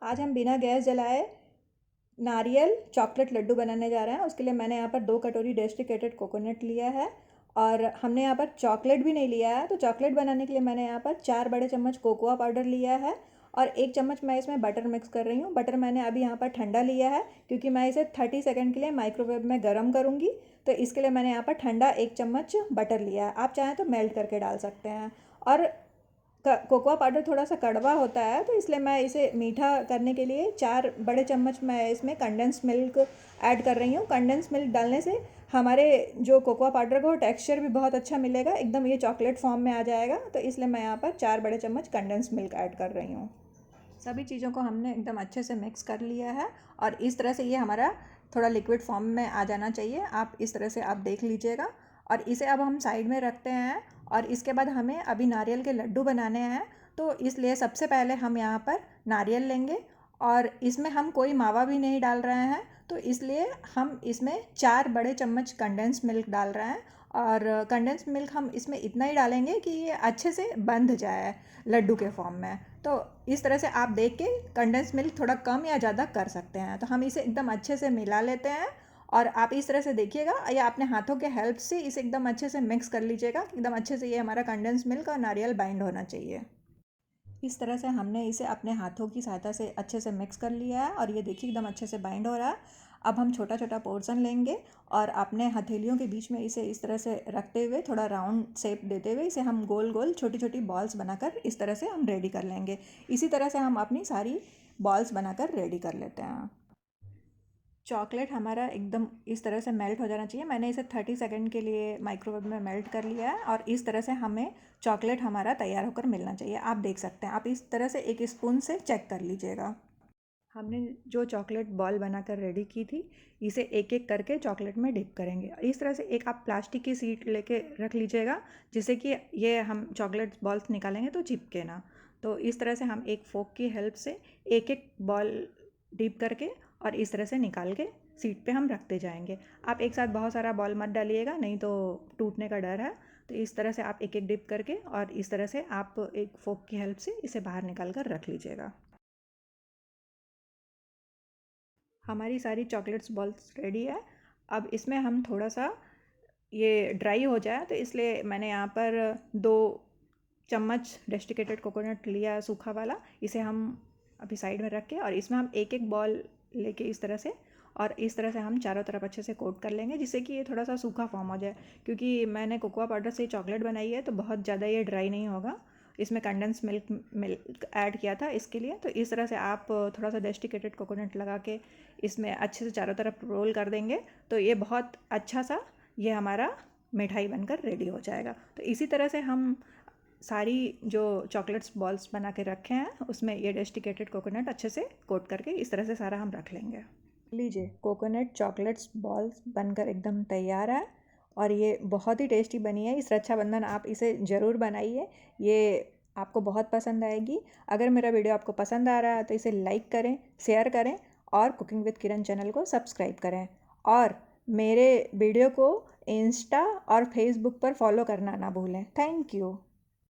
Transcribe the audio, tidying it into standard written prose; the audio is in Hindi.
आज हम बिना गैस जलाए नारियल चॉकलेट लड्डू बनाने जा रहे हैं। उसके लिए मैंने यहाँ पर 2 कटोरी डेस्टिकेटेड कोकोनट लिया है और हमने यहाँ पर चॉकलेट भी नहीं लिया है। तो चॉकलेट बनाने के लिए मैंने यहाँ पर 4 बड़े चम्मच कोकोआ पाउडर लिया है और 1 चम्मच मैं इसमें बटर मिक्स कर रही हूँ। बटर मैंने अभी यहाँ पर ठंडा लिया है क्योंकि मैं इसे 30 सेकंड के लिए माइक्रोवेव में गर्म करूँगी। तो इसके लिए मैंने यहाँ पर ठंडा 1 चम्मच बटर लिया है। आप चाहें तो मेल्ट करके डाल सकते हैं। और कोकोआ पाउडर थोड़ा सा कड़वा होता है, तो इसलिए मैं इसे मीठा करने के लिए 4 बड़े चम्मच मैं इसमें कंडेंस मिल्क ऐड कर रही हूँ। कंडेंस मिल्क डालने से हमारे जो कोकोआ पाउडर का टेक्सचर भी बहुत अच्छा मिलेगा, एकदम ये चॉकलेट फॉर्म में आ जाएगा। तो इसलिए मैं यहाँ पर 4 बड़े चम्मच कंडेंस मिल्क ऐड कर रही हूँ। सभी चीज़ों को हमने एकदम अच्छे से मिक्स कर लिया है और इस तरह से ये हमारा थोड़ा लिक्विड फॉर्म में आ जाना चाहिए। आप इस तरह से आप देख लीजिएगा और इसे अब हम साइड में रखते हैं। और इसके बाद हमें अभी नारियल के लड्डू बनाने हैं, तो इसलिए सबसे पहले हम यहाँ पर नारियल लेंगे और इसमें हम कोई मावा भी नहीं डाल रहे हैं। तो इसलिए हम इसमें 4 बड़े चम्मच कंडेंस मिल्क डाल रहे हैं और कंडेंस मिल्क हम इसमें इतना ही डालेंगे कि ये अच्छे से बंध जाए लड्डू के फॉर्म में। तो इस तरह से आप देख के कंडेंस मिल्क थोड़ा कम या ज़्यादा कर सकते हैं। तो हम इसे एकदम अच्छे से मिला लेते हैं और आप इस तरह से देखिएगा या अपने हाथों के हेल्प से इसे एकदम अच्छे से मिक्स कर लीजिएगा। एकदम अच्छे से ये हमारा कंडेंस मिल्क और नारियल बाइंड होना चाहिए। इस तरह से हमने इसे अपने हाथों की सहायता से अच्छे से मिक्स कर लिया है और ये देखिए एकदम अच्छे से बाइंड हो रहा है। अब हम छोटा छोटा पोर्शन लेंगे और अपने हथेलियों के बीच में इसे इस तरह से रखते हुए थोड़ा राउंड शेप देते हुए इसे हम गोल गोल छोटी छोटी बॉल्स बनाकर इस तरह से हम रेडी कर लेंगे। इसी तरह से हम अपनी सारी बॉल्स बनाकर रेडी कर लेते हैं। चॉकलेट हमारा एकदम इस तरह से मेल्ट हो जाना चाहिए। मैंने इसे 30 सेकंड के लिए माइक्रोवेव में मेल्ट कर लिया है और इस तरह से हमें चॉकलेट हमारा तैयार होकर मिलना चाहिए। आप देख सकते हैं, आप इस तरह से एक स्पून से चेक कर लीजिएगा। हमने जो चॉकलेट बॉल बनाकर रेडी की थी, इसे एक एक करके चॉकलेट में डिप करेंगे। इस तरह से एक आप प्लास्टिक की शीट लेके रख लीजिएगा जिससे कि ये हम चॉकलेट बॉल्स निकालेंगे तो चिपके ना। तो इस तरह से हम एक फोक की हेल्प से एक एक बॉल डिप करके और इस तरह से निकाल के सीट पे हम रखते जाएंगे। आप एक साथ बहुत सारा बॉल मत डालिएगा, नहीं तो टूटने का डर है। तो इस तरह से आप एक एक डिप करके और इस तरह से आप एक फोक की हेल्प से इसे बाहर निकाल कर रख लीजिएगा। हमारी सारी चॉकलेट्स बॉल्स रेडी है। अब इसमें हम थोड़ा सा ये ड्राई हो जाए, तो इसलिए मैंने यहाँ पर 2 चम्मच डेस्टिकेटेड कोकोनट लिया सूखा वाला। इसे हम अभी साइड में रख के और इसमें हम एक एक बॉल लेके इस तरह से और इस तरह से हम चारों तरफ अच्छे से कोट कर लेंगे जिससे कि ये थोड़ा सा सूखा फॉर्म हो जाए। क्योंकि मैंने कोकोआ पाउडर से चॉकलेट बनाई है तो बहुत ज़्यादा ये ड्राई नहीं होगा। इसमें कंडेंस मिल्क ऐड किया था इसके लिए। तो इस तरह से आप थोड़ा सा डेस्टिकेटेड कोकोनट लगा के इसमें अच्छे से चारों तरफ रोल कर देंगे तो ये बहुत अच्छा सा ये हमारा मिठाई बनकर रेडी हो जाएगा। तो इसी तरह से हम सारी जो चॉकलेट्स बॉल्स बना के रखे हैं उसमें ये डेस्टिकेटेड कोकोनट अच्छे से कोट करके इस तरह से सारा हम रख लेंगे। लीजिए, कोकोनट चॉकलेट्स बॉल्स बनकर एकदम तैयार है और ये बहुत ही टेस्टी बनी है। इस रक्षाबंधन आप इसे ज़रूर बनाइए, ये आपको बहुत पसंद आएगी। अगर मेरा वीडियो आपको पसंद आ रहा है तो इसे लाइक करें, शेयर करें और कुकिंग विद किरण चैनल को सब्सक्राइब करें। और मेरे वीडियो को इंस्टा और फेसबुक पर फॉलो करना ना भूलें। Thank you.